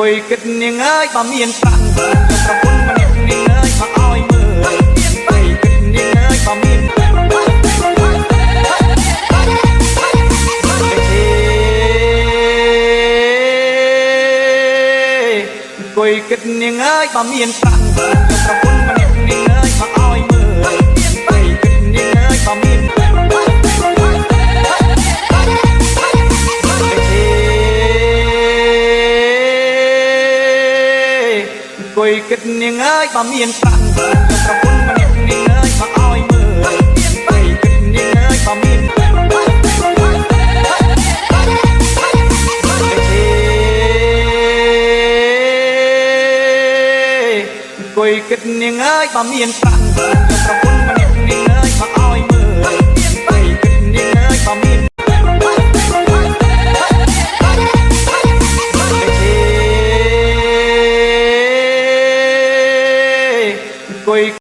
អង្គគិតនាងអើយបើមានប្រាំងប្រពន្ធម្នាក់នាងអើយមកឲ្យមើលអង្គគិតនាងអើយបើមានអង្គគិតនាងអើយបើមានប្រាំងប្រពន្ធម្នាក់នាងអើយមកឲ្យមើលអង្គគិតនាងអើយបើមានអង្គគិតនាងអើយបើមានប្រាំងប្រពន្ធម្នាក់នាងអើយមកឲ្យមើលអង្គគិតនាងអើយបើមានអង្គគិតនាងអើយបើមានប្រាំងប្រពន្ធម្នាក់នាងអើយមកឲ្យមើលអង្គគិតនាងអើយបើមានអង្គ